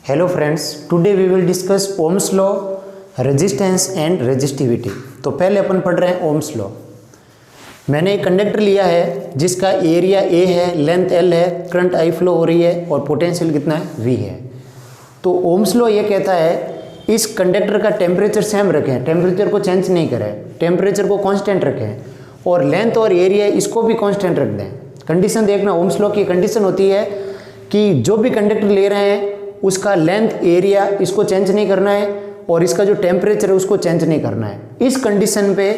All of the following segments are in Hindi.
Hello friends, today we will discuss Ohm's law, resistance and resistivity. तो पहले अपन पढ़ रहे हैं ओम्स लॉ। मैंने एक कंडक्टर लिया है जिसका एरिया ए है, लेंथ एल है, करंट आई फ्लो हो रही है और पोटेंशियल कितना है वी है। तो ओम्स लॉ ये कहता है इस कंडक्टर का टेम्परेचर सेम रखें, टेम्परेचर को चेंज नहीं करें, टेम्परेचर को कांस्टेंट रखें और लेंथ और एरिया इसको भी कांस्टेंट रख दें। कंडीशन देखना, ओम्स लॉ की कंडीशन होती है कि जो भी कंडक्टर ले रहे हैं उसका लेंथ एरिया इसको चेंज नहीं करना है और इसका जो टेम्परेचर है उसको चेंज नहीं करना है। इस कंडीशन पे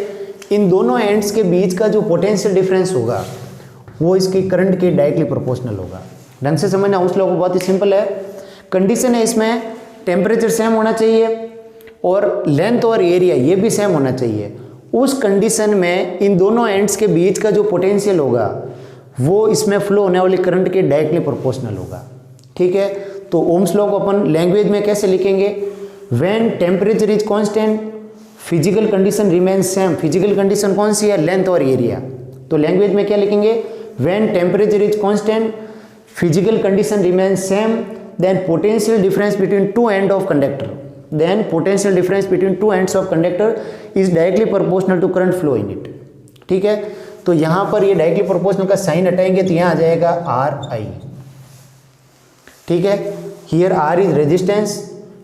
इन दोनों एंड्स के बीच का जो पोटेंशियल डिफरेंस होगा वो इसकी करंट के डायरेक्टली प्रोपोर्शनल होगा। ढंग से समझना, ओम्स लॉ को बहुत ही सिंपल है। कंडीशन है इसमें टेम्परेचर सेम होना चाहिए और लेंथ और एरिया ये भी सेम होना चाहिए। उस कंडीशन में इन दोनों एंड्स के बीच का जो पोटेंशियल होगा वो इसमें फ्लो होने वाली करंट के डायरेक्टली प्रोपोर्शनल होगा। ठीक है, तो ओम्स लॉ को अपन लैंग्वेज में कैसे लिखेंगे? When temperature is constant, physical condition remains same. Physical condition कौन सी है? लेंथ और एरिया। तो लैंग्वेज में क्या लिखेंगे? When temperature is constant, physical condition remains same, then potential difference between two end of conductor, then potential difference between two ends of conductor is directly proportional to current flow in it. ठीक है, तो यहाँ पर ये डायरेक्टली प्रोपोर्शनल का साइन हटाएंगे तो यहाँ आ जाएगा आर आई। ठीक है, here R is resistance,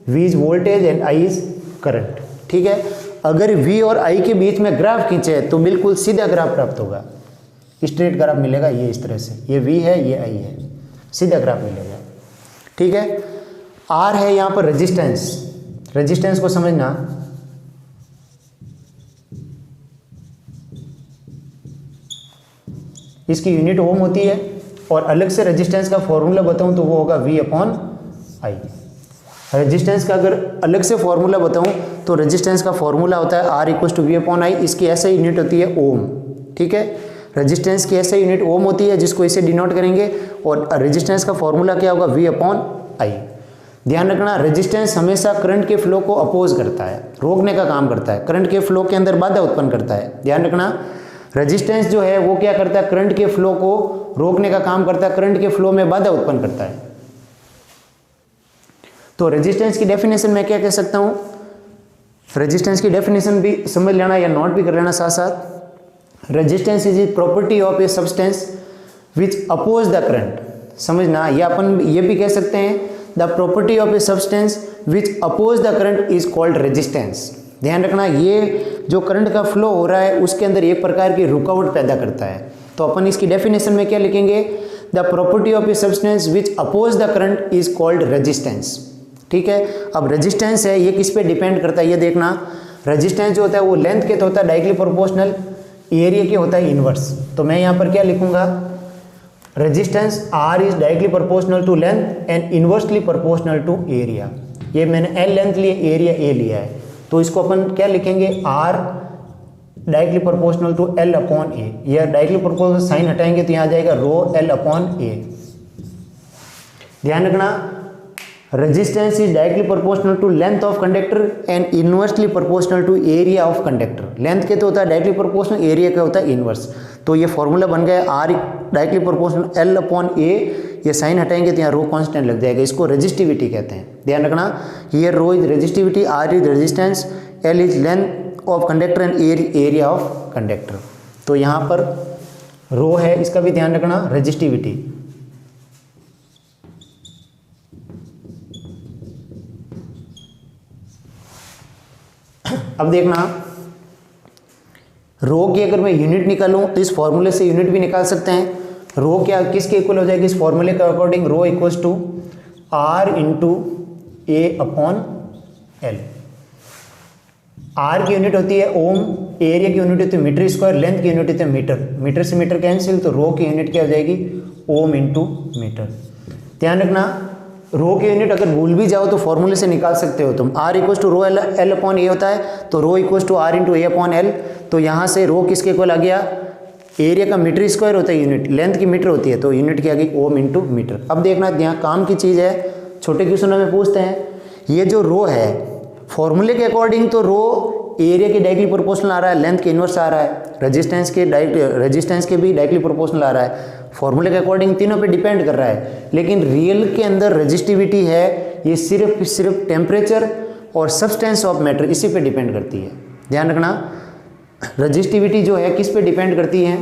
V is voltage and I is current. ठीक है, अगर वी और आई के बीच में ग्राफ खींचे तो बिल्कुल सीधा ग्राफ प्राप्त होगा, स्ट्रेट ग्राफ मिलेगा। ये इस तरह से, ये वी है, ये आई है, सीधा ग्राफ मिलेगा। ठीक है, आर है यहाँ पर रेजिस्टेंस। रेजिस्टेंस को समझना, इसकी यूनिट ओम होती है और अलग से रेजिस्टेंस का फॉर्मूला बताऊं तो वो होगा V अपॉन आई। रेजिस्टेंस का अगर अलग से फॉर्मूला बताऊं तो रेजिस्टेंस का फॉर्मूला होता है R equal to V upon I. इसकी ऐसा यूनिट होती है ओम। ठीक है, रेजिस्टेंस की ऐसा यूनिट ओम होती है जिसको इसे डिनोट करेंगे और रेजिस्टेंस का फॉर्मूला क्या होगा? V अपॉन आई। ध्यान रखना, रेजिस्टेंस हमेशा करंट के फ्लो को अपोज करता है, रोकने का काम करता है, करंट के फ्लो के अंदर बाधा उत्पन्न करता है। ध्यान रखना, रेजिस्टेंस जो है वो क्या करता है? करंट के फ्लो को रोकने का काम करता है, करंट के फ्लो में बाधा उत्पन्न करता है। तो रेजिस्टेंस की डेफिनेशन में क्या कह सकता हूं? रेजिस्टेंस की डेफिनेशन भी समझ लेना या नोट भी कर लेना साथ साथ। Resistance is a property of a substance which oppose the current. समझना, या अपन ये भी कह सकते हैं the property of a substance which oppose the current is called resistance. ध्यान रखना, ये जो करंट का फ्लो हो रहा है उसके अंदर एक प्रकार की रुकावट पैदा करता है। तो अपन इसकी डेफिनेशन में क्या लिखेंगे? The property of a substance which oppose the current is called resistance. ठीक है, अब रेजिस्टेंस है ये किस पे डिपेंड करता है ये देखना। रेजिस्टेंस जो होता है वो लेंथ के तो होता है डायरेक्टली प्रोपोर्शनल, एरिया के होता है इनवर्स। तो मैं यहाँ पर क्या लिखूंगा? Resistance R is directly proportional to length and inversely proportional to area. ये मैंने L लेंथ लिए, एरिया A लिया है, तो इसको अपन क्या लिखेंगे? R directly proportional to L upon A। यह डायरेक्टली प्रोपोर्शनल साइन हटाएंगे तो यहाँ आ जाएगा रो L अपॉन A। ध्यान रखना, resistance is directly proportional to length of conductor and inversely proportional to area of conductor. Length के तो होता है डायरेक्टली प्रोपोर्शनल, एरिया का होता है इनवर्स। तो ये फॉर्मूला बन गया R directly proportional L upon A। ये साइन हटाएंगे तो यहाँ रो कांस्टेंट लग जाएगा, इसको रेजिस्टिविटी कहते हैं। ध्यान रखना, here rho is resistivity, R is resistance, L is length of conductor and area of conductor. तो यहाँ पर रो है, इसका भी ध्यान रखना, रेजिस्टिविटी। अब देखना, रो की अगर मैं यूनिट निकालूं तो इस फॉर्मूले से यूनिट भी निकाल सकते हैं। रो क्या किसके इक्वल हो जाएगी? इस फॉर्मूले के according rho equals to R into A upon L। R की यूनिट होती है ओम, एरिया की यूनिट होती है मीटर स्क्वायर, लेंथ की यूनिट होती है मीटर। मीटर से मीटर कैंसिल, तो रो की यूनिट क्या हो जाएगी? Ohm into metre. ध्यान रखना, रो की यूनिट अगर भूल भी जाओ तो फॉर्मूले से निकाल सकते हो तुम। R equals to rho L upon A होता है, तो rho equals to R into A upon L। तो यहाँ से रो किसके इक्वल आ गया? एरिया का मीटर स्क्वायर होता है यूनिट, लेंथ की मीटर होती है, तो यूनिट क्या आ गई? Ohm into metre. अब देखना, यहाँ काम की चीज़ है, छोटे क्वेश्चनों में पूछते हैं, ये जो रो है फॉर्मूले के अकॉर्डिंग तो रो एरिया के डायरेक्टली प्रोपोर्शनल आ रहा है, लेंथ के इनवर्स आ रहा है, रेजिस्टेंस के भी डायरेक्टली प्रोपोर्शनल आ रहा है। फॉर्मूले के अकॉर्डिंग तीनों पे डिपेंड कर रहा है, लेकिन रियल के अंदर रेजिस्टिविटी है ये सिर्फ टेम्परेचर और सब्सटेंस ऑफ मैटर इसी पे डिपेंड करती है। ध्यान रखना, रजिस्टिविटी जो है किस पे डिपेंड करती है,